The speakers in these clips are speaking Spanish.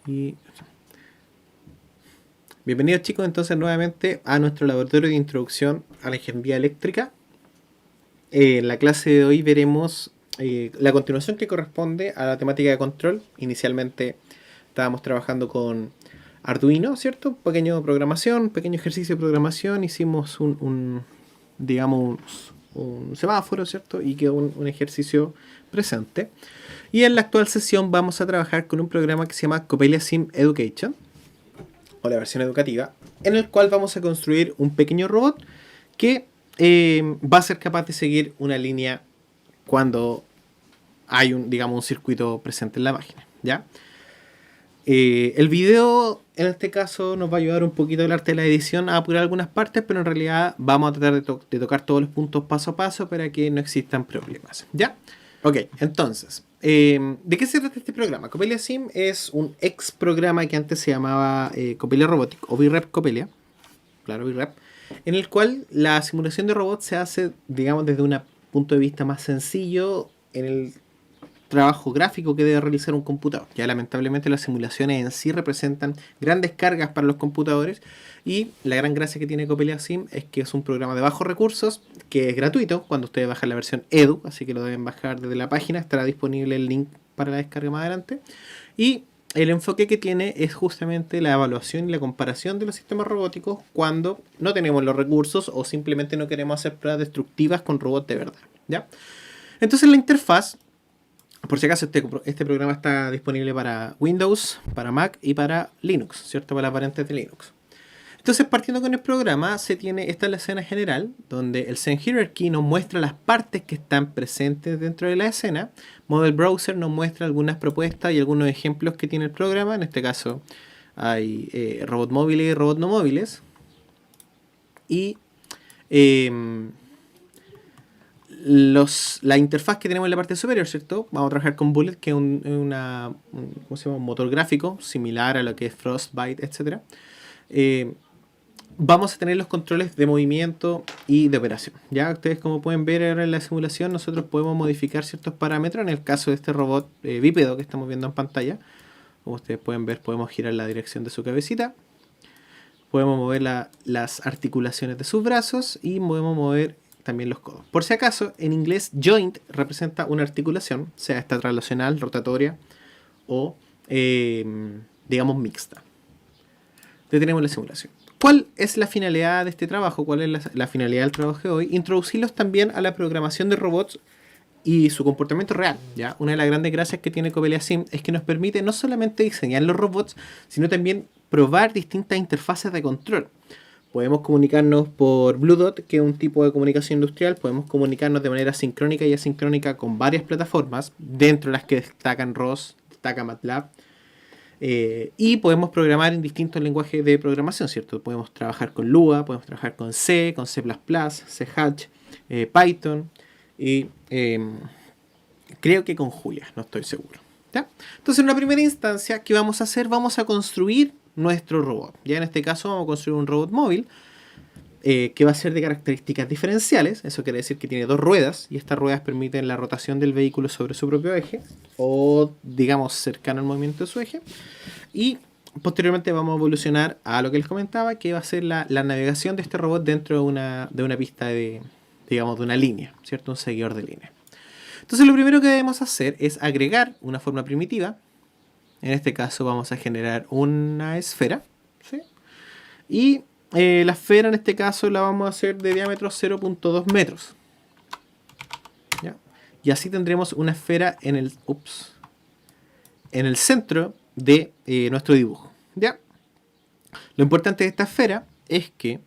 Y bienvenidos chicos entonces nuevamente a nuestro laboratorio de introducción a la ingeniería eléctrica. En la clase de hoy veremos la continuación que corresponde a la temática de control. Inicialmente estábamos trabajando con Arduino, ¿cierto? Pequeño programación, pequeño ejercicio de programación. Hicimos digamos, un semáforo, ¿cierto? Y quedó un ejercicio presente. Y en la actual sesión vamos a trabajar con un programa que se llama Coppelia Sim Education, o la versión educativa, en el cual vamos a construir un pequeño robot que va a ser capaz de seguir una línea cuando hay digamos, un circuito presente en la máquina, ¿ya? El video, en este caso, nos va a ayudar un poquito el arte de la edición a apurar algunas partes, pero en realidad vamos a tratar de tocar todos los puntos paso a paso para que no existan problemas, ¿ya? Ok, entonces, ¿de qué se trata este programa? Coppelia Sim es un ex programa que antes se llamaba Coppelia Robotic o VREP Coppelia, claro, VREP, en el cual la simulación de robots se hace, digamos, desde un punto de vista más sencillo en el trabajo gráfico que debe realizar un computador. Ya lamentablemente las simulaciones en sí representan grandes cargas para los computadores y la gran gracia que tiene Coppelia Sim es que es un programa de bajos recursos que es gratuito cuando ustedes bajan la versión Edu, así que lo deben bajar desde la página, estará disponible el link para la descarga más adelante. Y el enfoque que tiene es justamente la evaluación y la comparación de los sistemas robóticos cuando no tenemos los recursos o simplemente no queremos hacer pruebas destructivas con robots de verdad, ¿ya? Entonces la interfaz, por si acaso, este programa está disponible para Windows, para Mac y para Linux, ¿cierto? Para las variantes de Linux. Entonces, partiendo con el programa, esta es la escena general, donde el Scene Hierarchy nos muestra las partes que están presentes dentro de la escena. Model Browser nos muestra algunas propuestas y algunos ejemplos que tiene el programa. En este caso, hay robot móviles y robot no móviles. Y la interfaz que tenemos en la parte superior, ¿cierto? Vamos a trabajar con Bullet, que es ¿cómo se llama? Un motor gráfico similar a lo que es Frostbite, etc. Vamos a tener los controles de movimiento y de operación. Ya ustedes, como pueden ver ahora en la simulación, nosotros podemos modificar ciertos parámetros. En el caso de este robot bípedo que estamos viendo en pantalla, como ustedes pueden ver, podemos girar la dirección de su cabecita, podemos mover las articulaciones de sus brazos y podemos mover también los codos. Por si acaso, en inglés, joint representa una articulación, sea esta translacional, rotatoria o, digamos, mixta. Detenemos la simulación. ¿Cuál es la finalidad de este trabajo? ¿Cuál es la finalidad del trabajo de hoy? Introducirlos también a la programación de robots y su comportamiento real, ¿ya? Una de las grandes gracias que tiene Coppelia Sim es que nos permite no solamente diseñar los robots, sino también probar distintas interfaces de control. Podemos comunicarnos por Blue Dot, que es un tipo de comunicación industrial. Podemos comunicarnos de manera sincrónica y asincrónica con varias plataformas, dentro de las que destacan ROS, destaca MATLAB. Y podemos programar en distintos lenguajes de programación, ¿cierto? Podemos trabajar con Lua, podemos trabajar con C, con C++, C Hatch, Python y creo que con Julia, no estoy seguro, ¿ya? Entonces, en una primera instancia, ¿qué vamos a hacer? Vamos a construir nuestro robot. Ya en este caso vamos a construir un robot móvil que va a ser de características diferenciales. Eso quiere decir que tiene dos ruedas y estas ruedas permiten la rotación del vehículo sobre su propio eje o, digamos, cercano al movimiento de su eje. Y posteriormente vamos a evolucionar a lo que les comentaba, que va a ser la navegación de este robot dentro de una pista digamos, de una línea, ¿cierto? Un seguidor de línea. Entonces lo primero que debemos hacer es agregar una forma primitiva. En este caso vamos a generar una esfera, ¿sí? Y la esfera en este caso la vamos a hacer de diámetro 0.2 metros. ¿Ya? Y así tendremos una esfera en el centro de nuestro dibujo, ¿ya? Lo importante de esta esfera es que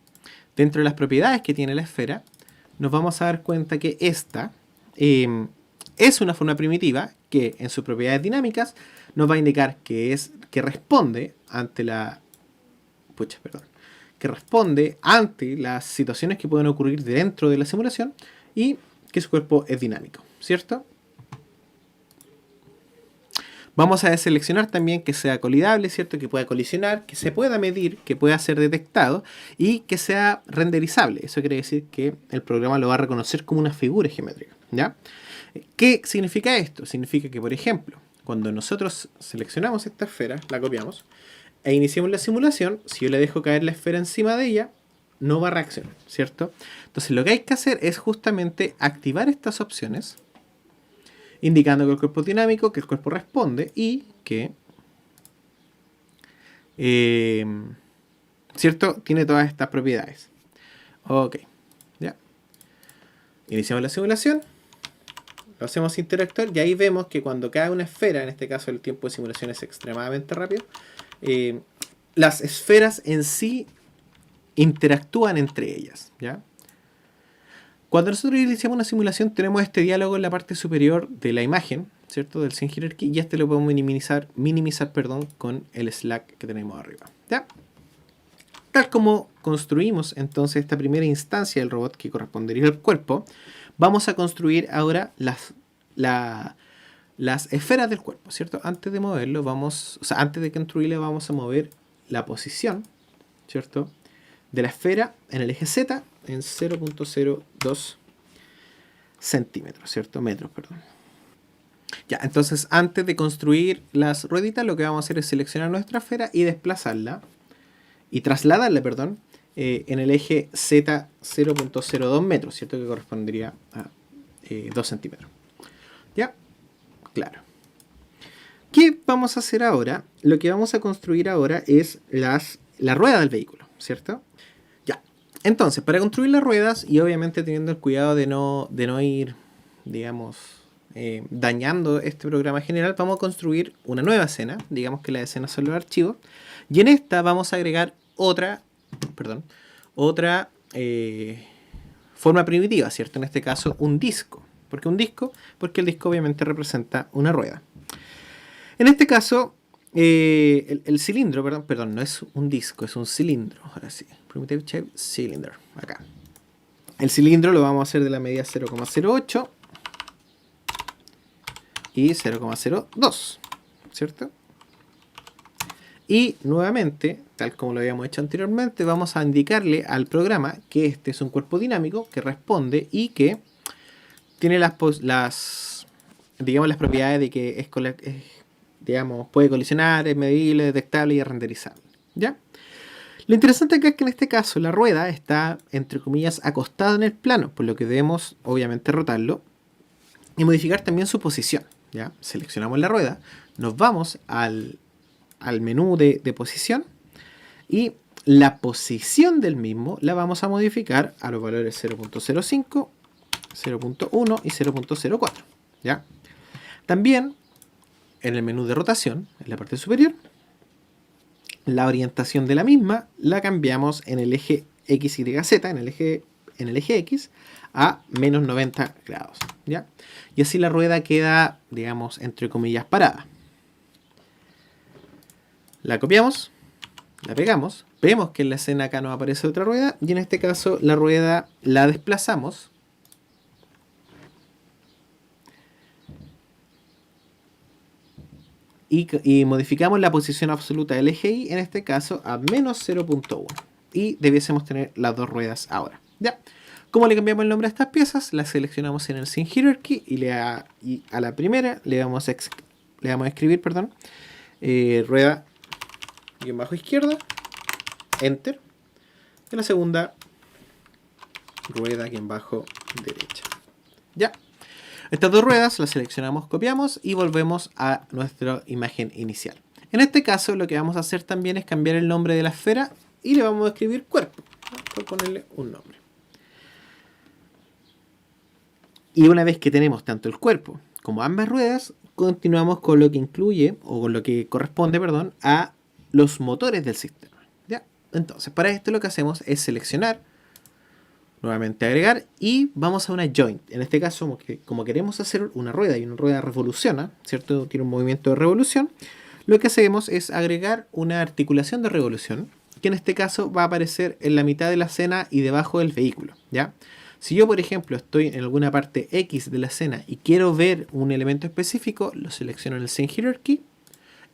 dentro de las propiedades que tiene la esfera nos vamos a dar cuenta que esta es una forma primitiva que en sus propiedades dinámicas nos va a indicar que responde ante que responde ante las situaciones que pueden ocurrir dentro de la simulación y que su cuerpo es dinámico, ¿cierto? Vamos a deseleccionar también que sea colidable, ¿cierto? Que pueda colisionar, que se pueda medir, que pueda ser detectado y que sea renderizable. Eso quiere decir que el programa lo va a reconocer como una figura geométrica, ¿ya? ¿Qué significa esto? Significa que, por ejemplo, cuando nosotros seleccionamos esta esfera, la copiamos, e iniciamos la simulación, si yo le dejo caer la esfera encima de ella, no va a reaccionar, ¿cierto? Entonces lo que hay que hacer es justamente activar estas opciones, indicando que el cuerpo es dinámico, que el cuerpo responde y que, ¿cierto? Tiene todas estas propiedades. Ok, ya. Iniciamos la simulación, lo hacemos interactuar y ahí vemos que cuando cae una esfera, en este caso el tiempo de simulación es extremadamente rápido, las esferas en sí interactúan entre ellas, ¿ya? Cuando nosotros iniciamos una simulación tenemos este diálogo en la parte superior de la imagen, ¿cierto? Del Scene Hierarchy, y este lo podemos minimizar, perdón, con el slack que tenemos arriba, ¿ya? Tal como construimos entonces esta primera instancia del robot que correspondería al cuerpo, vamos a construir ahora las esferas del cuerpo, ¿cierto? Antes de moverlo antes de construirle vamos a mover la posición, ¿cierto? De la esfera en el eje Z en 0.02 centímetros, ¿cierto? Metros, perdón. Ya, entonces antes de construir las rueditas lo que vamos a hacer es seleccionar nuestra esfera y desplazarla y trasladarla, perdón, en el eje Z 0.02 metros, ¿cierto? Que correspondería a 2 centímetros. ¿Ya? Claro. ¿Qué vamos a hacer ahora? Lo que vamos a construir ahora es la rueda del vehículo, ¿cierto? Ya. Entonces, para construir las ruedas, y obviamente teniendo el cuidado de no ir, digamos, dañando este programa general, vamos a construir una nueva escena. Digamos que las escenas son los archivos. Y en esta vamos a agregar otra forma primitiva, ¿cierto? En este caso, un disco. ¿Por qué un disco? Porque el disco obviamente representa una rueda. En este caso, el cilindro, perdón, no es un disco, es un cilindro. Ahora sí, Primitive Shape Cylinder, acá. El cilindro lo vamos a hacer de la medida 0,08 y 0,02, ¿cierto? Y nuevamente, tal como lo habíamos hecho anteriormente, vamos a indicarle al programa que este es un cuerpo dinámico que responde y que tiene las propiedades de que puede colisionar, es medible, detectable y renderizable, ¿ya? Lo interesante acá es que en este caso la rueda está, entre comillas, acostada en el plano, por lo que debemos, obviamente, rotarlo y modificar también su posición, ¿ya? Seleccionamos la rueda, nos vamos al menú de posición y la posición del mismo la vamos a modificar a los valores 0.05, 0.1 y 0.04, ¿ya? También en el menú de rotación, en la parte superior, la orientación de la misma la cambiamos en el eje XYZ, en el eje X, a menos 90 grados, ¿ya? Y así la rueda queda, digamos, entre comillas, parada. La copiamos, la pegamos, vemos que en la escena acá nos aparece otra rueda, y en este caso la rueda la desplazamos y modificamos la posición absoluta del eje Y, en este caso a menos 0.1. Y debiésemos tener las dos ruedas ahora. ¿Ya? ¿Cómo le cambiamos el nombre a estas piezas? Las seleccionamos en el Scene Hierarchy y a la primera le vamos a escribir, rueda guión bajo izquierda, enter. Y la segunda, rueda guión bajo derecha. ¿Ya? Estas dos ruedas las seleccionamos, copiamos y volvemos a nuestra imagen inicial. En este caso lo que vamos a hacer también es cambiar el nombre de la esfera y le vamos a escribir cuerpo, por ponerle un nombre. Y una vez que tenemos tanto el cuerpo como ambas ruedas, continuamos con lo que incluye, o con lo que corresponde, a los motores del sistema. ¿Ya? Entonces, para esto lo que hacemos es seleccionar, nuevamente agregar, y vamos a una joint. En este caso, como queremos hacer una rueda y una rueda revoluciona, ¿cierto? Tiene un movimiento de revolución, lo que hacemos es agregar una articulación de revolución, que en este caso va a aparecer en la mitad de la escena y debajo del vehículo, ¿ya? Si yo, por ejemplo, estoy en alguna parte X de la escena y quiero ver un elemento específico, lo selecciono en el Scene Hierarchy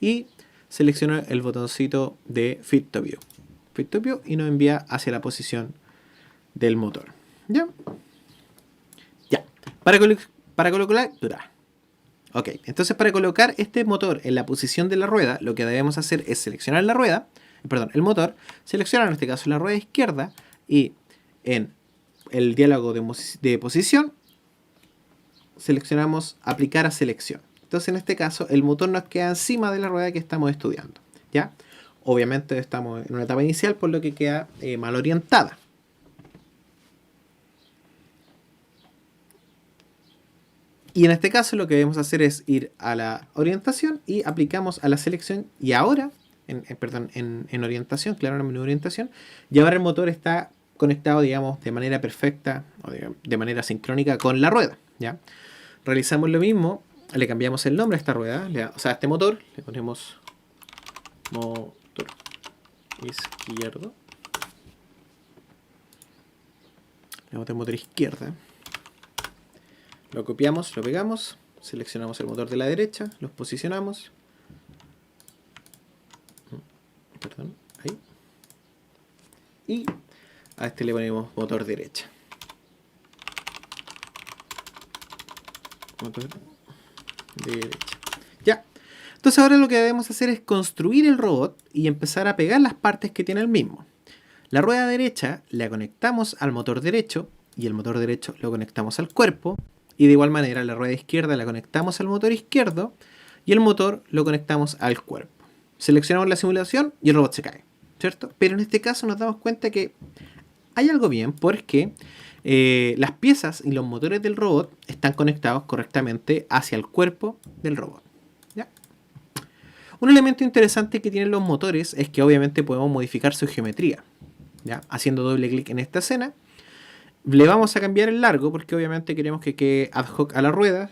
y selecciono el botoncito de Fit to View. Fit to View y nos envía hacia la posición del motor. ¿Ya? Ya. Para colocar Ok, entonces para colocar este motor en la posición de la rueda, lo que debemos hacer es seleccionar la rueda, perdón, el motor, seleccionar en este caso la rueda izquierda y en el diálogo de posición seleccionamos aplicar a selección. Entonces en este caso el motor nos queda encima de la rueda que estamos estudiando, ¿ya? Obviamente estamos en una etapa inicial por lo que queda mal orientada. Y en este caso lo que debemos hacer es ir a la orientación y aplicamos a la selección. Y ahora, en orientación, claro, en el menú de orientación, y ahora el motor está conectado, digamos, de manera perfecta o de manera sincrónica con la rueda, ¿ya? Realizamos lo mismo, le cambiamos el nombre a esta rueda, o sea, a este motor, le ponemos motor izquierdo. Le ponemos motor izquierda. Lo copiamos, lo pegamos, seleccionamos el motor de la derecha, los posicionamos. Perdón, ahí. Y a este le ponemos motor derecha. Motor derecha. Ya. Entonces ahora lo que debemos hacer es construir el robot y empezar a pegar las partes que tiene el mismo. La rueda derecha la conectamos al motor derecho y el motor derecho lo conectamos al cuerpo. Y de igual manera la rueda izquierda la conectamos al motor izquierdo y el motor lo conectamos al cuerpo. Seleccionamos la simulación y el robot se cae, ¿cierto? Pero en este caso nos damos cuenta que hay algo bien porque las piezas y los motores del robot están conectados correctamente hacia el cuerpo del robot, ¿ya? Un elemento interesante que tienen los motores es que obviamente podemos modificar su geometría, ¿ya? Haciendo doble clic en esta escena. Le vamos a cambiar el largo porque obviamente queremos que quede ad hoc a la rueda.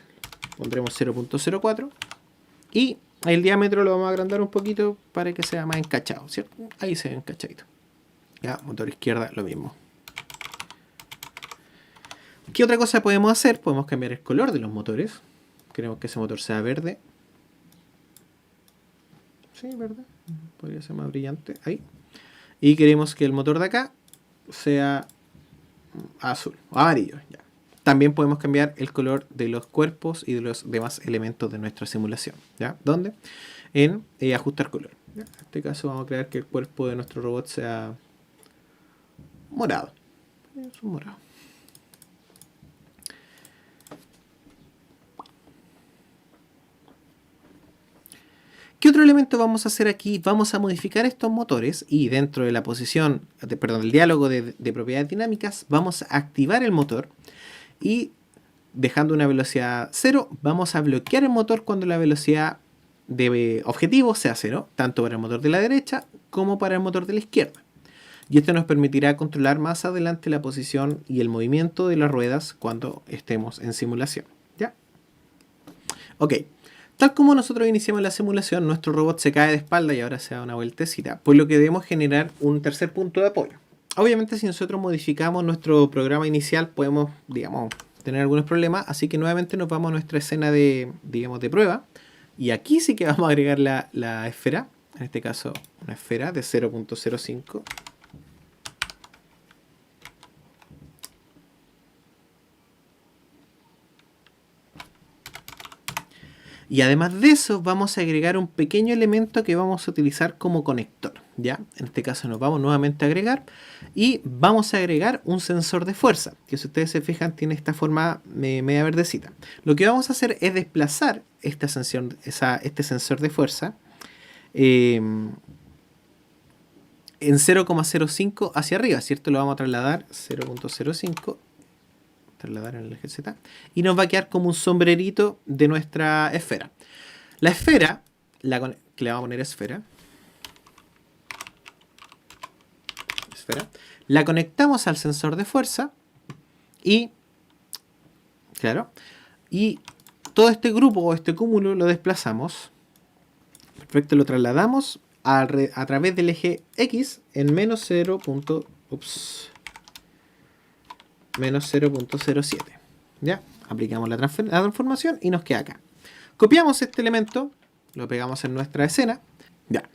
Pondremos 0.04 y el diámetro lo vamos a agrandar un poquito para que sea más encachado, ¿cierto? Ahí se ve encachadito. Ya, motor izquierda lo mismo. ¿Qué otra cosa podemos hacer? Podemos cambiar el color de los motores. Queremos que ese motor sea verde. Sí, verde. Podría ser más brillante. Ahí. Y queremos que el motor de acá sea azul o amarillo, ya. También podemos cambiar el color de los cuerpos y de los demás elementos de nuestra simulación, ¿ya? ¿Dónde? En ajustar color, ¿ya? En este caso vamos a crear que el cuerpo de nuestro robot sea morado. Es un morado. ¿Qué otro elemento vamos a hacer aquí? Vamos a modificar estos motores y dentro de la posición, del diálogo de propiedades dinámicas, vamos a activar el motor y dejando una velocidad 0, vamos a bloquear el motor cuando la velocidad de objetivo sea 0, tanto para el motor de la derecha como para el motor de la izquierda. Y esto nos permitirá controlar más adelante la posición y el movimiento de las ruedas cuando estemos en simulación, ¿ya? Ok. Tal como nosotros iniciamos la simulación, nuestro robot se cae de espalda y ahora se da una vueltecita, por lo que debemos generar un tercer punto de apoyo. Obviamente si nosotros modificamos nuestro programa inicial podemos, digamos, tener algunos problemas, así que nuevamente nos vamos a nuestra escena de, digamos, de prueba. Y aquí sí que vamos a agregar la esfera, en este caso una esfera de 0.05. Y además de eso vamos a agregar un pequeño elemento que vamos a utilizar como conector, ¿ya? En este caso nos vamos nuevamente a agregar y vamos a agregar un sensor de fuerza, que si ustedes se fijan tiene esta forma media verdecita. Lo que vamos a hacer es desplazar este sensor de fuerza en 0,05 hacia arriba, ¿cierto? Lo vamos a trasladar 0.05, trasladar en el eje Z, y nos va a quedar como un sombrerito de nuestra esfera. La esfera, que le vamos a poner esfera, la conectamos al sensor de fuerza y, claro, y todo este grupo o este cúmulo lo desplazamos. Perfecto, lo trasladamos a través del eje X en menos 0.07. ¿Ya? Aplicamos la transformación y nos queda acá. Copiamos este elemento, lo pegamos en nuestra escena. Ya.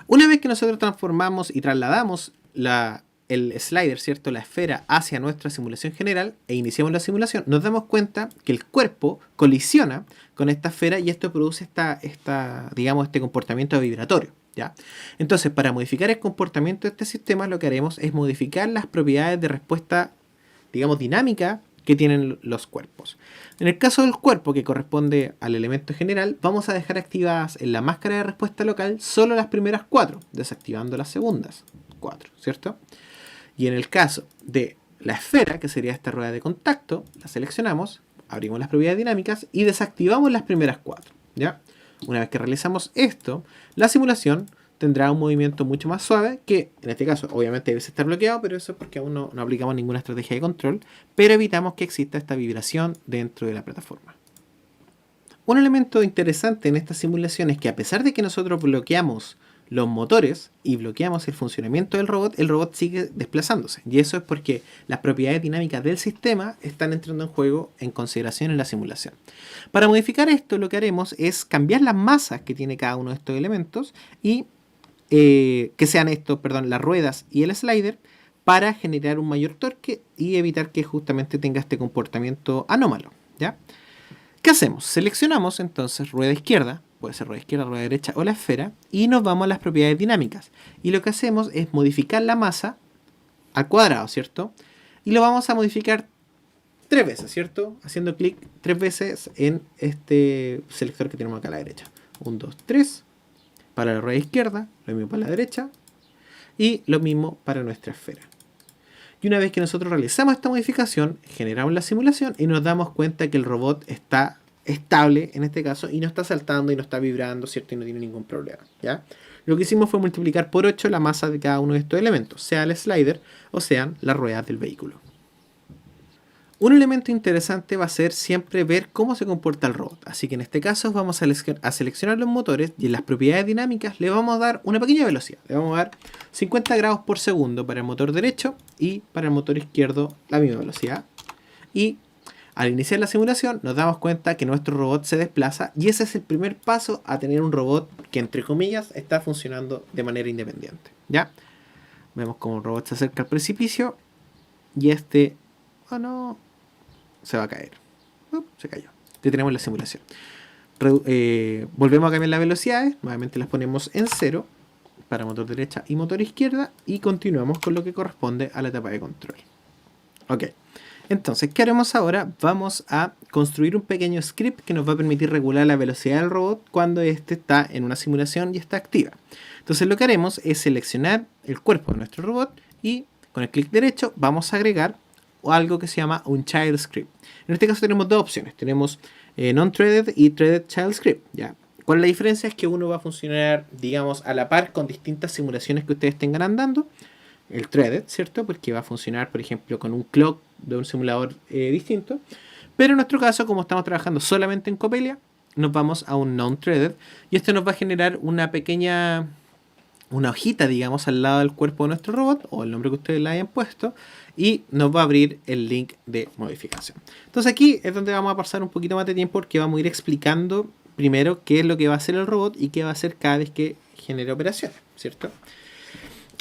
Una vez que nosotros transformamos y trasladamos el slider, ¿cierto? La esfera hacia nuestra simulación general e iniciamos la simulación, nos damos cuenta que el cuerpo colisiona con esta esfera y esto produce digamos, este comportamiento vibratorio, ¿ya? Entonces, para modificar el comportamiento de este sistema, lo que haremos es modificar las propiedades de respuesta, digamos, dinámica que tienen los cuerpos. En el caso del cuerpo, que corresponde al elemento general, vamos a dejar activadas en la máscara de respuesta local solo las primeras 4, desactivando las segundas 4, ¿cierto? Y en el caso de la esfera, que sería esta rueda de contacto, la seleccionamos, abrimos las propiedades dinámicas y desactivamos las primeras 4, ¿ya? Una vez que realizamos esto, la simulación tendrá un movimiento mucho más suave, que en este caso obviamente debe estar bloqueado, pero eso es porque aún no aplicamos ninguna estrategia de control, pero evitamos que exista esta vibración dentro de la plataforma. Un elemento interesante en esta simulación es que a pesar de que nosotros bloqueamos los motores y bloqueamos el funcionamiento del robot, el robot sigue desplazándose. Y eso es porque las propiedades dinámicas del sistema están entrando en juego en consideración en la simulación. Para modificar esto, lo que haremos es cambiar las masas que tiene cada uno de estos elementos y que sean las ruedas y el slider, para generar un mayor torque y evitar que justamente tenga este comportamiento anómalo, ¿ya? ¿Qué hacemos? Seleccionamos entonces rueda izquierda, puede ser rueda izquierda, rueda derecha o la esfera, y nos vamos a las propiedades dinámicas. Y lo que hacemos es modificar la masa al cuadrado, ¿cierto? Y lo vamos a modificar 3 veces, ¿cierto? Haciendo clic 3 veces en este selector que tenemos acá a la derecha. 1, 2, 3. Para la rueda izquierda, lo mismo para la derecha, y lo mismo para nuestra esfera. Y una vez que nosotros realizamos esta modificación, generamos la simulación y nos damos cuenta que el robot está estable en este caso y no está saltando y no está vibrando, ¿cierto? Y no tiene ningún problema, ¿ya? Lo que hicimos fue multiplicar por 8 la masa de cada uno de estos elementos, sea el slider o sean las ruedas del vehículo. Un elemento interesante va a ser siempre ver cómo se comporta el robot. Así que en este caso vamos a seleccionar los motores y en las propiedades dinámicas le vamos a dar una pequeña velocidad. Le vamos a dar 50 grados por segundo para el motor derecho y para el motor izquierdo la misma velocidad. Y al iniciar la simulación nos damos cuenta que nuestro robot se desplaza y ese es el primer paso a tener un robot que, entre comillas, está funcionando de manera independiente, ¿ya? Vemos cómo el robot se acerca al precipicio y oh no, se va a caer. Se cayó. Ya tenemos la simulación. Volvemos a cambiar las velocidades. Nuevamente las ponemos en 0 para motor derecha y motor izquierda. Y continuamos con lo que corresponde a la etapa de control. Ok. Entonces, ¿qué haremos ahora? Vamos a construir un pequeño script que nos va a permitir regular la velocidad del robot cuando éste está en una simulación y está activa. Entonces lo que haremos es seleccionar el cuerpo de nuestro robot y con el clic derecho vamos a agregar algo que se llama un child script. En este caso tenemos dos opciones. Tenemos non-threaded y threaded child script, ¿ya? ¿Cuál es la diferencia? Es que uno va a funcionar, digamos, a la par con distintas simulaciones que ustedes tengan andando. El threaded, ¿cierto? Porque va a funcionar, por ejemplo, con un clock de un simulador distinto. Pero en nuestro caso, como estamos trabajando solamente en Coppelia, nos vamos a un non-threaded. Y esto nos va a generar una hojita, digamos, al lado del cuerpo de nuestro robot, o el nombre que ustedes le hayan puesto, y nos va a abrir el link de modificación. Entonces aquí es donde vamos a pasar un poquito más de tiempo porque vamos a ir explicando primero qué es lo que va a hacer el robot y qué va a hacer cada vez que genere operaciones, ¿cierto?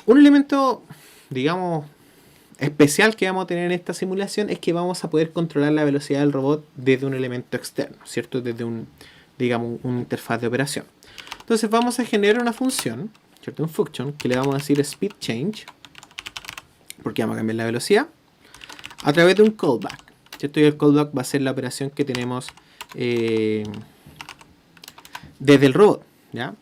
Un elemento, digamos, especial que vamos a tener en esta simulación es que vamos a poder controlar la velocidad del robot desde un elemento externo, ¿cierto? Desde digamos, una interfaz de operación. Entonces vamos a generar una función, ¿cierto? Un function que le vamos a decir speed change, porque vamos a cambiar la velocidad, a través de un callback, ¿cierto? Y el callback va a ser la operación que tenemos desde el robot, ¿ya?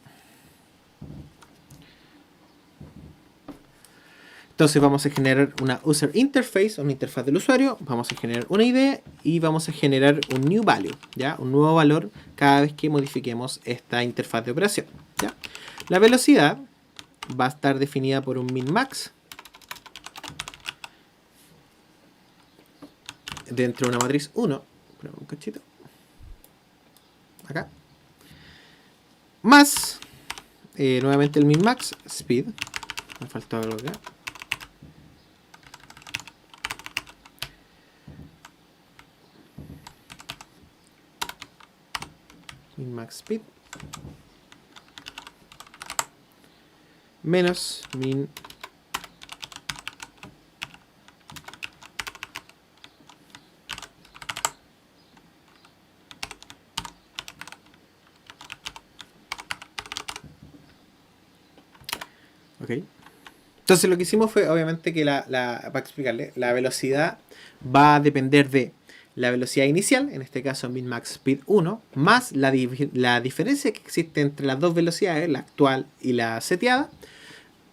Entonces vamos a generar una user interface, una interfaz del usuario, vamos a generar una ID y vamos a generar un new value, ¿ya? Un nuevo valor cada vez que modifiquemos esta interfaz de operación, ¿ya? La velocidad va a estar definida por un min-max dentro de una matriz 1, un cachito, acá, más nuevamente el min-max speed, me faltó algo acá, min-max speed menos min ¿Ok? Entonces lo que hicimos fue, obviamente, que para explicarle, la velocidad va a depender de la velocidad inicial, en este caso min-max speed 1, más la diferencia que existe entre las dos velocidades, la actual y la seteada,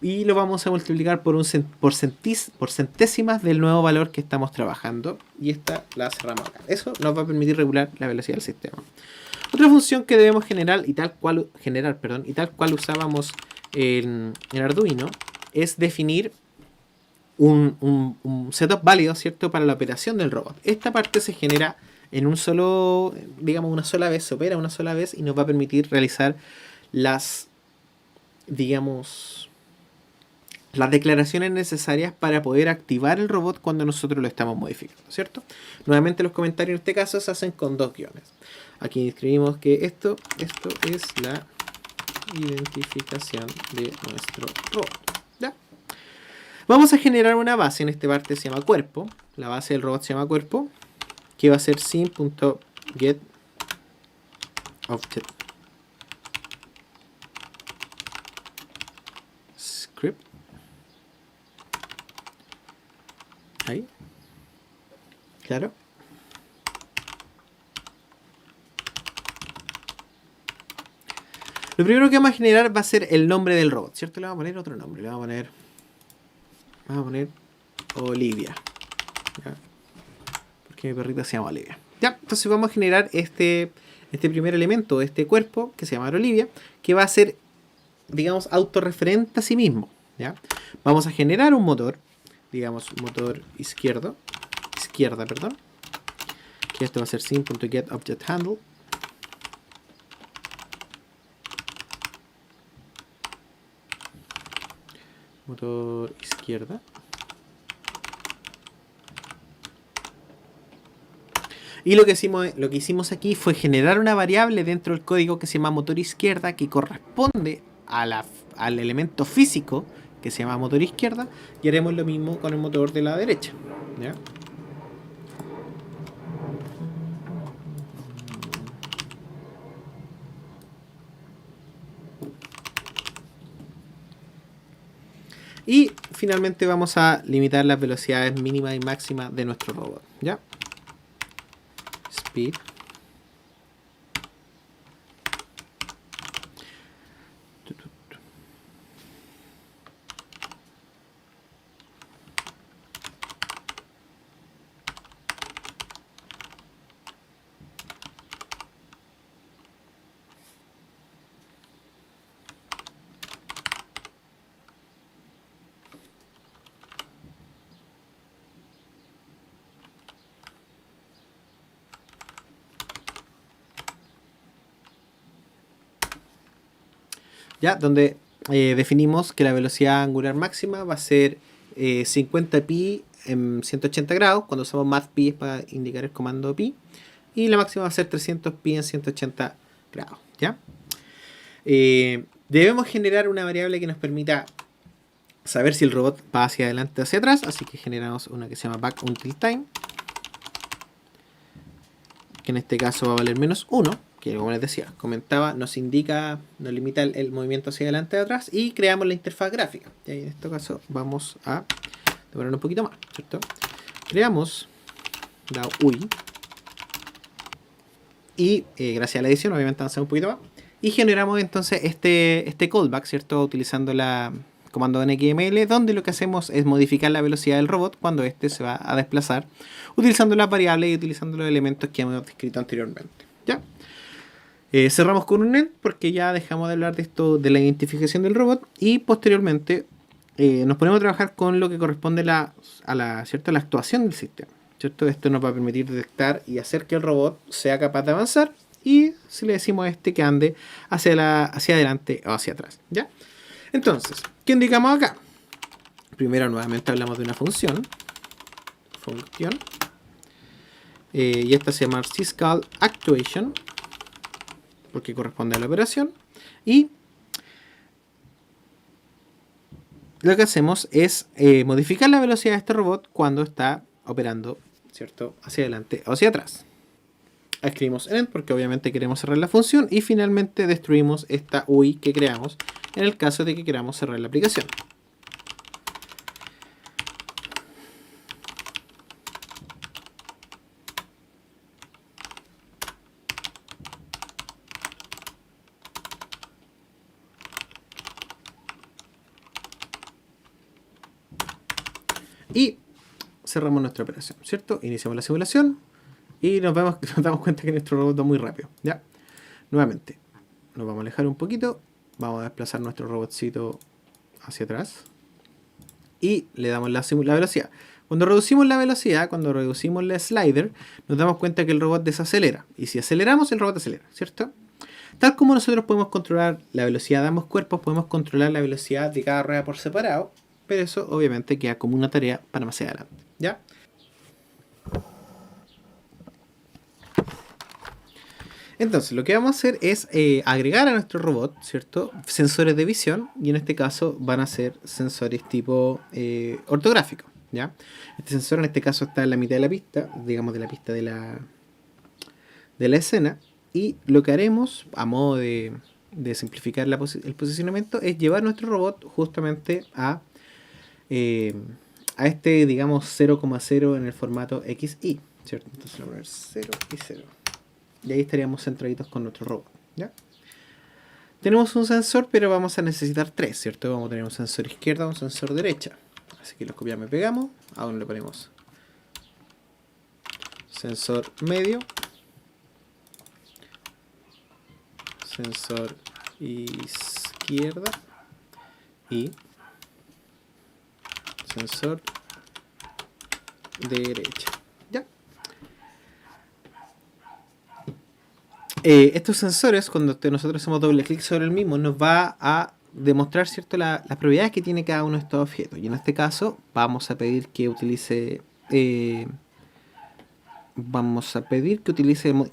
y lo vamos a multiplicar por centésimas del nuevo valor que estamos trabajando, y esta la cerramos acá. Eso nos va a permitir regular la velocidad del sistema. Otra función que debemos generar, y tal cual usábamos en Arduino, es definir un setup válido, ¿cierto?, para la operación del robot. Esta parte se genera en un solo, digamos, una sola vez, se opera una sola vez y nos va a permitir realizar las, digamos, las declaraciones necesarias para poder activar el robot cuando nosotros lo estamos modificando, ¿cierto? Nuevamente los comentarios en este caso se hacen con dos guiones. Aquí escribimos que esto es la identificación de nuestro robot. ¿Ya? Vamos a generar una base, en esta parte se llama cuerpo. La base del robot se llama cuerpo, que va a ser sim.getObject. Script. Ahí. Claro. Lo primero que vamos a generar va a ser el nombre del robot, ¿cierto? Le vamos a poner otro nombre. Le vamos a poner Olivia. ¿Ya? Porque mi perrita se llama Olivia. Ya, entonces vamos a generar este primer elemento, este cuerpo, que se llama Olivia, que va a ser, digamos, autorreferente a sí mismo. ¿Ya? Vamos a generar un motor, digamos, motor izquierda, perdón. Que esto va a ser sim.getObjectHandle. Motor izquierda. Y lo que hicimos aquí fue generar una variable dentro del código que se llama motor izquierda, que corresponde al elemento físico que se llama motor izquierda, y haremos lo mismo con el motor de la derecha. ¿Ya? Y finalmente vamos a limitar las velocidades mínimas y máximas de nuestro robot. ¿Ya? Speed. ¿Ya? Donde definimos que la velocidad angular máxima va a ser 50 pi en 180 grados. Cuando usamos math pi es para indicar el comando pi. Y la máxima va a ser 300 pi en 180 grados. ¿Ya? Debemos generar una variable que nos permita saber si el robot va hacia adelante o hacia atrás. Así que generamos una que se llama backUntilTime, que en este caso va a valer -1. Que como les decía, nos limita el movimiento hacia adelante y atrás, y creamos la interfaz gráfica. Y en este caso vamos a demorar un poquito más, ¿cierto? Creamos la UI y gracias a la edición obviamente avanzamos un poquito más y generamos entonces este callback, ¿cierto? Utilizando la comando NXML, donde lo que hacemos es modificar la velocidad del robot cuando éste se va a desplazar, utilizando las variables y utilizando los elementos que hemos descrito anteriormente. ¿Ya? Cerramos con un end porque ya dejamos de hablar de esto, de la identificación del robot, y posteriormente nos ponemos a trabajar con lo que corresponde a la actuación del sistema, ¿cierto? Esto nos va a permitir detectar y hacer que el robot sea capaz de avanzar, y si le decimos a este que ande hacia adelante o hacia atrás. ¿Ya? Entonces, ¿qué indicamos acá? Primero nuevamente hablamos de una función, y esta se llama syscall_actuation, porque corresponde a la operación, y lo que hacemos es modificar la velocidad de este robot cuando está operando, ¿cierto?, hacia adelante o hacia atrás. Escribimos end porque obviamente queremos cerrar la función, y finalmente destruimos esta UI que creamos, en el caso de que queramos cerrar la aplicación. Y cerramos nuestra operación, ¿cierto? Iniciamos la simulación y nos damos cuenta que nuestro robot va muy rápido, ¿ya? Nuevamente, nos vamos a alejar un poquito, vamos a desplazar nuestro robotcito hacia atrás y le damos la velocidad. Cuando reducimos la velocidad, cuando reducimos la slider, nos damos cuenta que el robot desacelera. Y si aceleramos, el robot acelera, ¿cierto? Tal como nosotros podemos controlar la velocidad de ambos cuerpos, podemos controlar la velocidad de cada rueda por separado, pero eso obviamente queda como una tarea para más adelante, ¿ya? Entonces, lo que vamos a hacer es agregar a nuestro robot, ¿cierto?, sensores de visión, y en este caso van a ser sensores tipo ortográfico, ¿ya? Este sensor en este caso está en la mitad de la pista, digamos de la pista de la escena, y lo que haremos, a modo de simplificar el posicionamiento, es llevar nuestro robot justamente a este, digamos, 0,0 en el formato XY, ¿cierto? Entonces le voy a poner 0 y 0. Y ahí estaríamos centraditos con nuestro robot, ¿ya? Tenemos un sensor, pero vamos a necesitar 3, ¿cierto? Vamos a tener un sensor izquierda, un sensor derecha. Así que los copiamos y pegamos. Aún le ponemos sensor medio, sensor izquierda y sensor derecha. ¿Ya? Estos sensores, cuando nosotros hacemos doble clic sobre el mismo, nos va a demostrar, ¿cierto?, las propiedades que tiene cada uno de estos objetos. Y en este caso vamos a pedir que utilice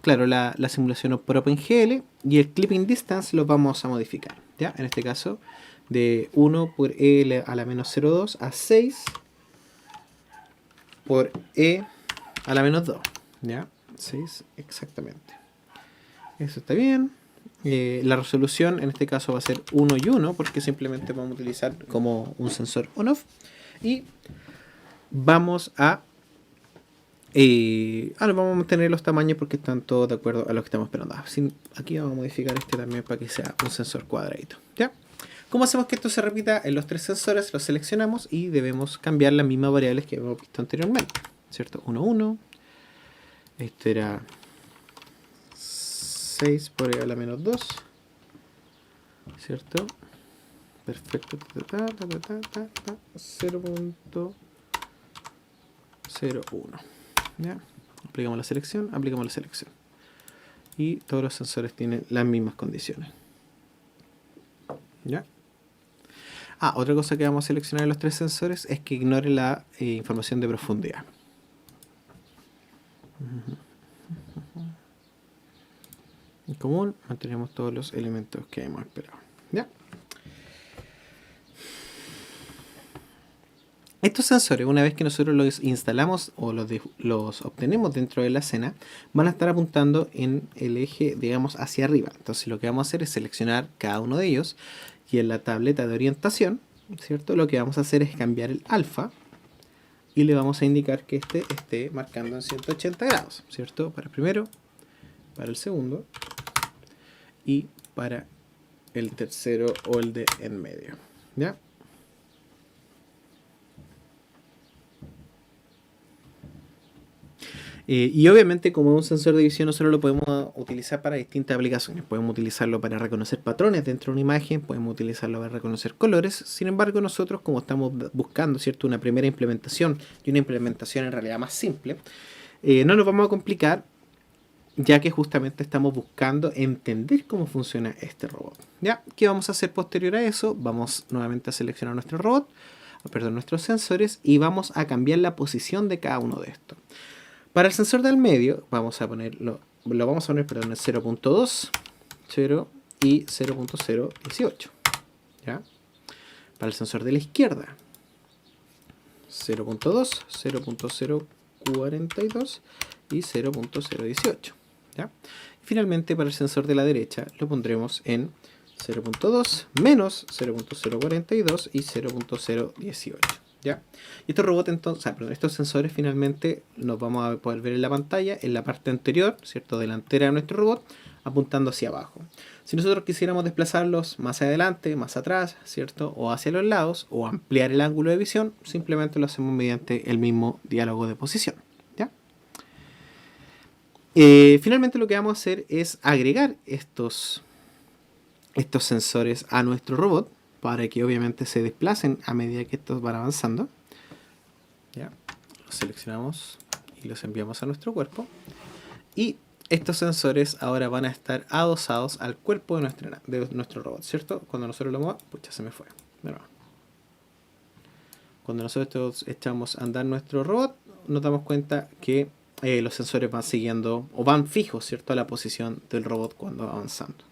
claro, la simulación por OpenGL, y el clipping distance lo vamos a modificar, ¿ya? En este caso de 1 por E a la menos 0,2 a 6 por E a la menos 2, ¿ya? 6 exactamente. Eso está bien. La resolución en este caso va a ser 1 y 1 porque simplemente vamos a utilizar como un sensor on-off. Y vamos a vamos a mantener los tamaños porque están todos de acuerdo a lo que estamos esperando. Aquí vamos a modificar este también para que sea un sensor cuadradito, ¿ya? ¿Cómo hacemos que esto se repita en los 3 sensores? Los seleccionamos y debemos cambiar las mismas variables que hemos visto anteriormente, ¿cierto? 1, 1. Esto era 6 por E a la menos 2, ¿cierto? Perfecto. 0.01. ¿Ya? Aplicamos la selección. Y todos los sensores tienen las mismas condiciones. ¿Ya? Otra cosa que vamos a seleccionar en los 3 sensores es que ignore la información de profundidad. En común mantenemos todos los elementos que hemos esperado, ¿ya? Estos sensores, una vez que nosotros los instalamos o los obtenemos dentro de la escena, van a estar apuntando en el eje, digamos, hacia arriba. Entonces lo que vamos a hacer es seleccionar cada uno de ellos, y en la tableta de orientación, ¿cierto?, lo que vamos a hacer es cambiar el alfa y le vamos a indicar que este esté marcando en 180 grados, ¿cierto? Para el primero, para el segundo y para el tercero o el de en medio, ¿ya? Y obviamente, como un sensor de visión, nosotros lo podemos utilizar para distintas aplicaciones. Podemos utilizarlo para reconocer patrones dentro de una imagen, podemos utilizarlo para reconocer colores. Sin embargo, nosotros, como estamos buscando, ¿cierto?, una primera implementación y una implementación en realidad más simple, no nos vamos a complicar, ya que justamente estamos buscando entender cómo funciona este robot, ¿ya? ¿Qué vamos a hacer posterior a eso? Vamos nuevamente a seleccionar nuestro robot, nuestros sensores, y vamos a cambiar la posición de cada uno de estos. Para el sensor del medio vamos a ponerlo, en 0.2, 0 y 0.018, ¿ya? Para el sensor de la izquierda, 0.2, 0.042 y 0.018, ¿ya? Y finalmente para el sensor de la derecha lo pondremos en 0.2 menos 0.042 y 0.018. ¿Ya? Y estos robots entonces, perdón, estos sensores finalmente los vamos a poder ver en la pantalla, en la parte anterior, ¿cierto? Delantera de nuestro robot, apuntando hacia abajo. Si nosotros quisiéramos desplazarlos más adelante, más atrás, ¿cierto? O hacia los lados, o ampliar el ángulo de visión, simplemente lo hacemos mediante el mismo diálogo de posición. ¿Ya? Finalmente lo que vamos a hacer es agregar estos sensores a nuestro robot para que obviamente se desplacen a medida que estos van avanzando. ¿Ya? Los seleccionamos y los enviamos a nuestro cuerpo. Y estos sensores ahora van a estar adosados al cuerpo de nuestro robot, ¿cierto? Cuando nosotros lo movemos, pucha, se me fue. De nuevo. Cuando nosotros echamos a andar nuestro robot, nos damos cuenta que los sensores van siguiendo o van fijos, ¿cierto? A la posición del robot cuando va avanzando.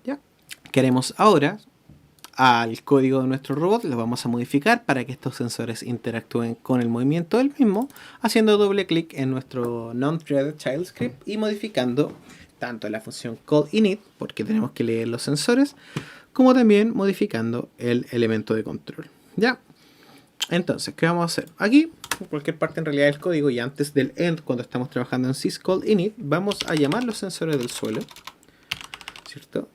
¿Ya? Queremos ahora al código de nuestro robot, lo vamos a modificar para que estos sensores interactúen con el movimiento del mismo, haciendo doble clic en nuestro non-threaded child script y modificando tanto la función callInit, porque tenemos que leer los sensores, como también modificando el elemento de control. ¿Ya? Entonces, ¿qué vamos a hacer? Aquí, en cualquier parte en realidad del código y antes del end, cuando estamos trabajando en syscallinit, vamos a llamar los sensores del suelo, ¿cierto?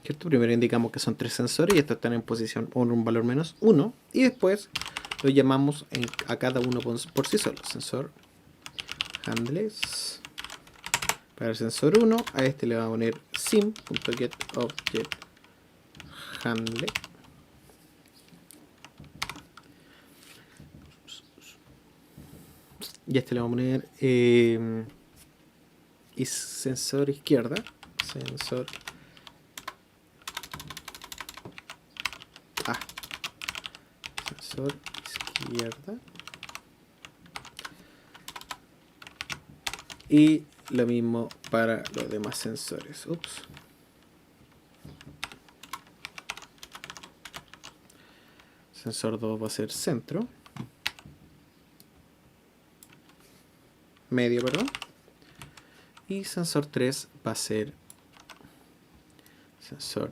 ¿Cierto? Primero indicamos que son 3 sensores y estos están en posición o en un valor menos 1. Y después lo llamamos a cada uno por sí solo. Sensor handles. Para el sensor 1, a este le vamos a poner sim.getObjectHandle. Y a este le vamos a poner y sensor izquierda. Sensor sensor izquierda. Y lo mismo para los demás sensores. Ups. Sensor 2 va a ser centro. Medio, perdón. Y sensor 3 va a ser sensor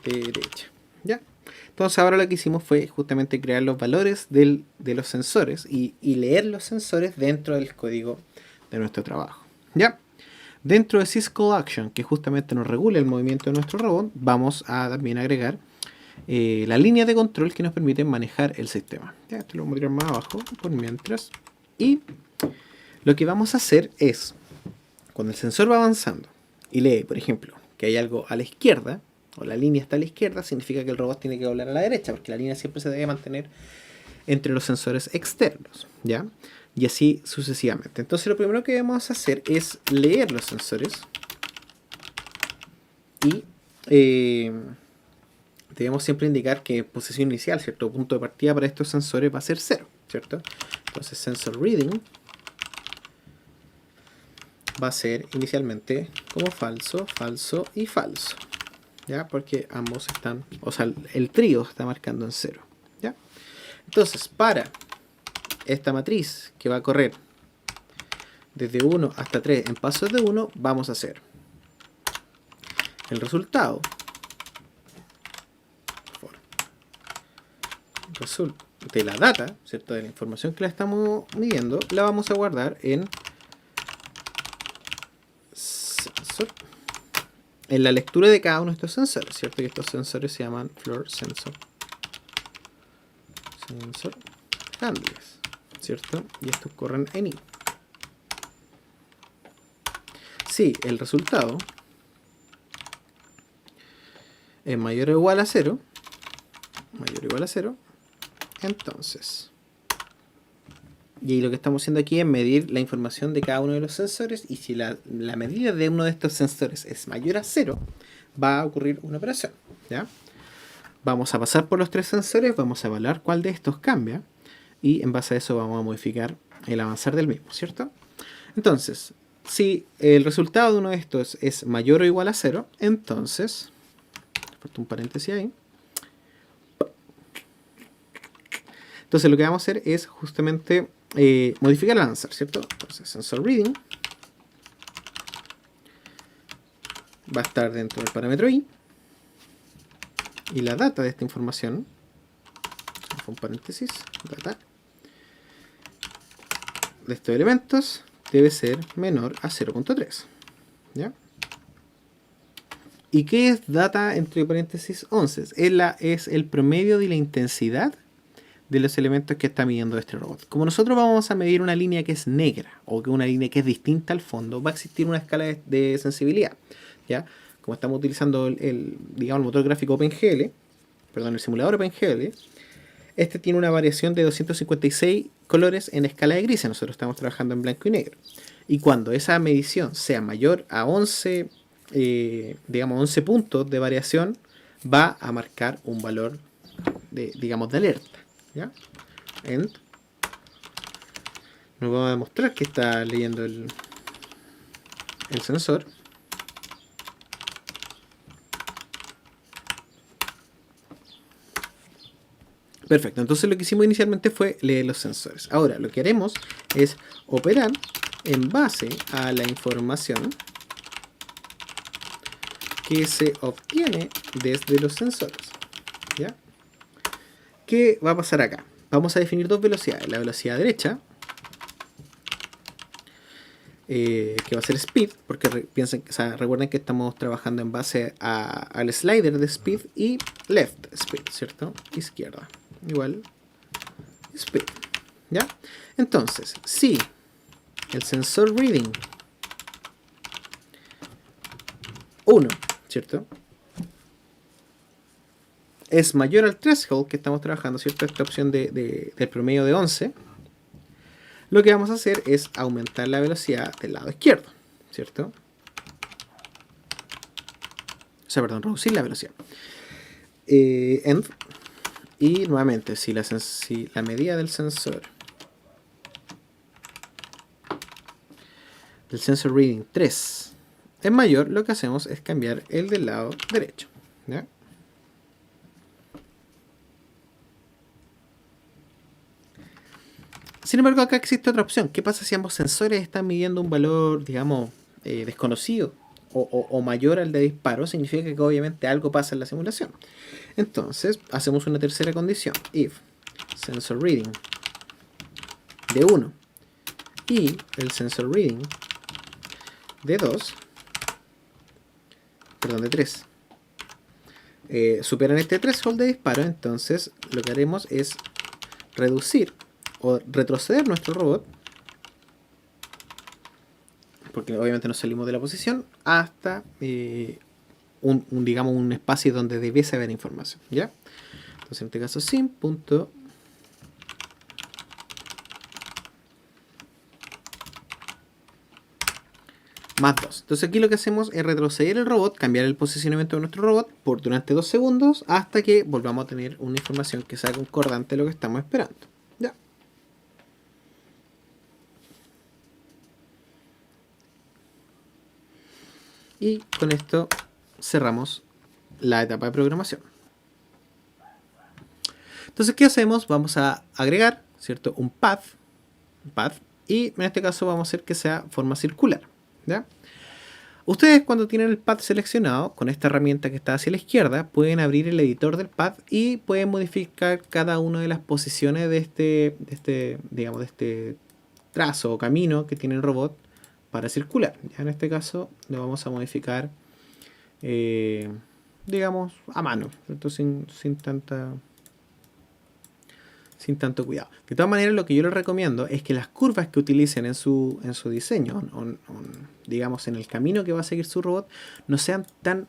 derecha. ¿Ya? Entonces ahora lo que hicimos fue justamente crear los valores de los sensores y leer los sensores dentro del código de nuestro trabajo. ¿Ya? Dentro de syscallAction, que justamente nos regula el movimiento de nuestro robot, vamos a también agregar la línea de control que nos permite manejar el sistema. Ya, esto lo vamos a tirar más abajo por mientras. Y lo que vamos a hacer es, cuando el sensor va avanzando y lee, por ejemplo, que hay algo a la izquierda, o la línea está a la izquierda, significa que el robot tiene que doblar a la derecha, porque la línea siempre se debe mantener entre los sensores externos, ¿ya? Y así sucesivamente. Entonces lo primero que debemos hacer es leer los sensores y debemos siempre indicar que posición inicial, ¿cierto? Punto de partida para estos sensores va a ser 0, ¿cierto? Entonces sensor reading va a ser inicialmente como falso, falso y falso. ¿Ya? Porque ambos están, o sea, el trío está marcando en 0. ¿Ya? Entonces, para esta matriz que va a correr desde 1 hasta 3 en pasos de 1, vamos a hacer el resultado de la data, ¿cierto? De la información que la estamos midiendo, la vamos a guardar en sensor. En la lectura de cada uno de estos sensores, ¿cierto? Que estos sensores se llaman floor sensor. Sensor handles, ¿cierto? Y estos corren en I. Si el resultado es mayor o igual a 0, entonces, y ahí lo que estamos haciendo aquí es medir la información de cada uno de los sensores, y si la medida de uno de estos sensores es mayor a 0, va a ocurrir una operación, ¿ya? Vamos a pasar por los 3 sensores, vamos a evaluar cuál de estos cambia, y en base a eso vamos a modificar el avanzar del mismo, ¿cierto? Entonces, si el resultado de uno de estos es mayor o igual a 0, entonces, falta un paréntesis ahí, Entonces lo que vamos a hacer es justamente modificar al lanzar, ¿cierto? Entonces sensor reading va a estar dentro del parámetro i, y la data de esta información, con paréntesis, data de estos elementos debe ser menor a 0.3, ¿ya? ¿Y qué es data entre paréntesis 11? Es el promedio de la intensidad de los elementos que está midiendo este robot. Como nosotros vamos a medir una línea que es negra o que una línea que es distinta al fondo, va a existir una escala de sensibilidad, ¿ya? Como estamos utilizando digamos, el motor gráfico OpenGL, perdón, el simulador OpenGL, este tiene una variación de 256 colores en escala de grises. Nosotros estamos trabajando en blanco y negro. Y cuando esa medición sea mayor a 11, digamos 11 puntos de variación, va a marcar un valor digamos, de alerta, ¿ya? End. Nos va a demostrar que está leyendo el sensor. Perfecto, entonces lo que hicimos inicialmente fue leer los sensores. Ahora lo que haremos es operar en base a la información que se obtiene desde los sensores, ¿ya? ¿Qué va a pasar acá? Vamos a definir dos velocidades. La velocidad derecha, que va a ser speed, porque recuerden que estamos trabajando en base al slider de speed, y left speed, ¿cierto? Izquierda, igual speed, ¿ya? Entonces, si el sensor reading 1, ¿cierto?, es mayor al threshold que estamos trabajando, ¿cierto? Esta opción del promedio de 11, lo que vamos a hacer es aumentar la velocidad del lado izquierdo, ¿cierto? O sea, perdón, reducir la velocidad. End. Y nuevamente, si la medida del sensor reading 3 es mayor, lo que hacemos es cambiar el del lado derecho, ¿ya? Sin embargo, acá existe otra opción. ¿Qué pasa si ambos sensores están midiendo un valor, digamos, desconocido o mayor al de disparo? Significa que obviamente algo pasa en la simulación. Entonces, hacemos una tercera condición. If sensor reading de 1 y el sensor reading de 2, perdón, de 3, superan este threshold de disparo, entonces lo que haremos es reducir o retroceder nuestro robot, porque obviamente nos salimos de la posición, hasta digamos un espacio donde debiese haber información, ¿ya? Entonces en este caso sim. Más 2. Entonces aquí lo que hacemos es retroceder el robot, cambiar el posicionamiento de nuestro robot durante 2 segundos hasta que volvamos a tener una información que sea concordante a lo que estamos esperando. ¿Ya? Y con esto cerramos la etapa de programación. Entonces, ¿qué hacemos? Vamos a agregar, ¿cierto?, un path, y en este caso vamos a hacer que sea forma circular, ¿ya? Ustedes, cuando tienen el path seleccionado, con esta herramienta que está hacia la izquierda, pueden abrir el editor del path y pueden modificar cada una de las posiciones de este trazo o camino que tiene el robot para circular. Ya en este caso lo vamos a modificar, digamos, a mano, ¿cierto? Sin tanto cuidado. De todas maneras, lo que yo les recomiendo es que las curvas que utilicen en su diseño, digamos en el camino que va a seguir su robot, no sean tan,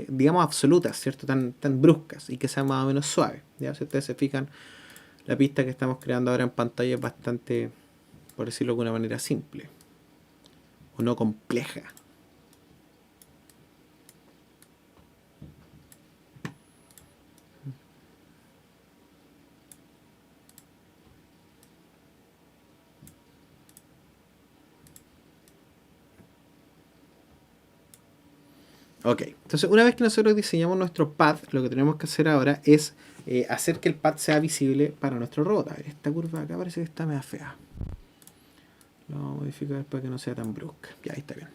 digamos, absolutas, ¿cierto? Tan bruscas, y que sean más o menos suaves. ¿Ya? Si ustedes se fijan, la pista que estamos creando ahora en pantalla es bastante, por decirlo de alguna manera, simple o no compleja. Ok, entonces una vez que nosotros diseñamos nuestro pad, lo que tenemos que hacer ahora es hacer que el pad sea visible para nuestro robot. A ver, esta curva acá parece que está media fea. Lo vamos a modificar para que no sea tan brusca. Ya, ahí está bien.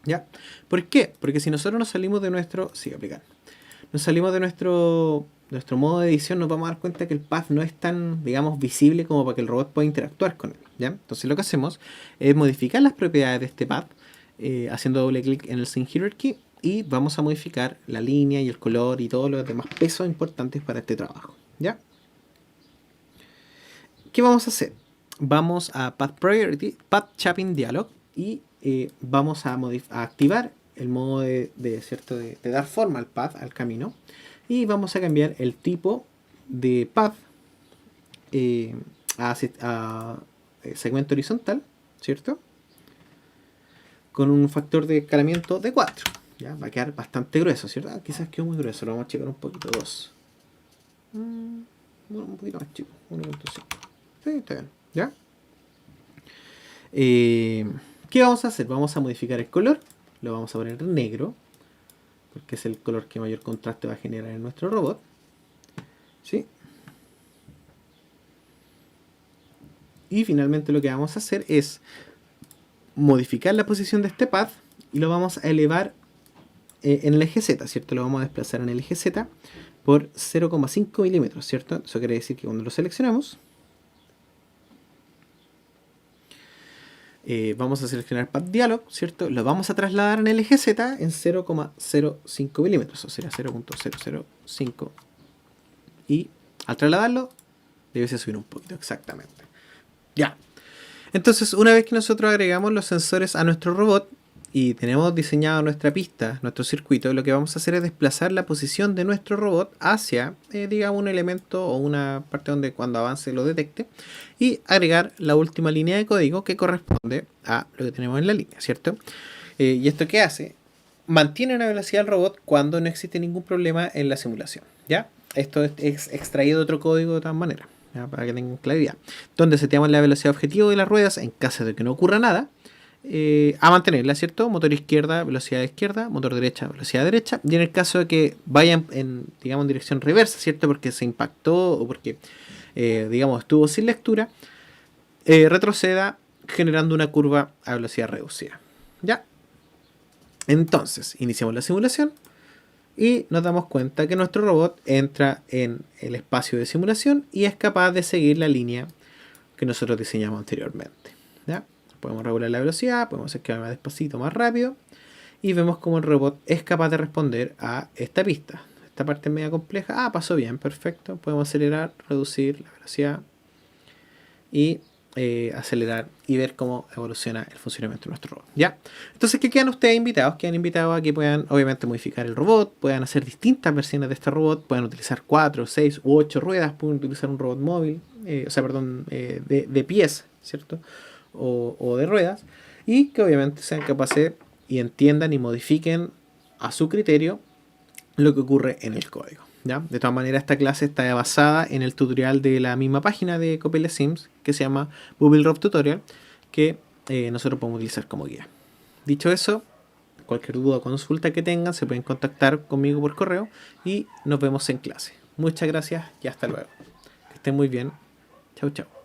¿Ya? ¿Por qué? Porque si nosotros nos salimos de nuestro... Sí, aplicar. Nos salimos de nuestro modo de edición, nos vamos a dar cuenta que el path no es tan, digamos, visible como para que el robot pueda interactuar con él. ¿Ya? Entonces lo que hacemos es modificar las propiedades de este path haciendo doble clic en el Scene Hierarchy y vamos a modificar la línea y el color y todos los demás pesos importantes para este trabajo. ¿Ya? ¿Qué vamos a hacer? Vamos a Path Priority, Path Shaping Dialog y vamos a activar el modo de dar forma al path, al camino, y vamos a cambiar el tipo de path a segmento horizontal, ¿cierto? Con un factor de escalamiento de 4. ¿Ya? Va a quedar bastante grueso, ¿cierto? Quizás quedó muy grueso, lo vamos a checar un poquito, 2. Bueno, un poquito más chico, 1.5. Sí, está bien, ¿ya? ¿Qué vamos a hacer? Vamos a modificar el color, lo vamos a poner en negro, porque es el color que mayor contraste va a generar en nuestro robot. ¿Sí? Y finalmente lo que vamos a hacer es modificar la posición de este path y lo vamos a elevar en el eje Z, ¿cierto? Lo vamos a desplazar en el eje Z por 0,5 milímetros, ¿cierto? Eso quiere decir que cuando lo seleccionamos, vamos a seleccionar Path Dialog, ¿cierto? Lo vamos a trasladar en el eje Z en 0,05 milímetros, o sea, 0.005. Y al trasladarlo, debe subir un poquito, exactamente. Ya. Entonces, una vez que nosotros agregamos los sensores a nuestro robot y tenemos diseñado nuestra pista, nuestro circuito, lo que vamos a hacer es desplazar la posición de nuestro robot hacia, digamos, un elemento o una parte donde cuando avance lo detecte y agregar la última línea de código que corresponde a lo que tenemos en la línea, ¿cierto? ¿Y esto qué hace? Mantiene la velocidad del robot cuando no existe ningún problema en la simulación, ¿ya? Esto es extraído de otro código de todas maneras, ¿ya? Para que tengan claridad. Donde seteamos la velocidad objetivo de las ruedas en caso de que no ocurra nada. A mantenerla, ¿cierto? Motor izquierda, velocidad izquierda, motor derecha, velocidad derecha. Y en el caso de que vayan en, digamos, en dirección reversa, ¿cierto? Porque se impactó o porque, digamos, estuvo sin lectura, retroceda generando una curva a velocidad reducida. ¿Ya? Entonces, iniciamos la simulación y nos damos cuenta que nuestro robot entra en el espacio de simulación y es capaz de seguir la línea que nosotros diseñamos anteriormente. ¿Ya? Podemos regular la velocidad, podemos hacer que vaya más despacito, más rápido. Y vemos cómo el robot es capaz de responder a esta pista. Esta parte es media compleja. Ah, pasó bien, perfecto. Podemos acelerar, reducir la velocidad y acelerar y ver cómo evoluciona el funcionamiento de nuestro robot. ¿Ya? Entonces, ¿qué quedan ustedes invitados? Quedan invitados a que puedan, obviamente, modificar el robot, puedan hacer distintas versiones de este robot, puedan utilizar 4, 6 u 8 ruedas, pueden utilizar un robot móvil, de pies, ¿cierto? O de ruedas, y que obviamente sean capaces y entiendan y modifiquen a su criterio lo que ocurre en el código. ¿Ya? De todas maneras, esta clase está basada en el tutorial de la misma página de Copilot Sims que se llama BubbleRob Tutorial, que nosotros podemos utilizar como guía. Dicho eso, cualquier duda o consulta que tengan se pueden contactar conmigo por correo y nos vemos en clase. Muchas gracias y hasta luego. Que estén muy bien. Chau, chau.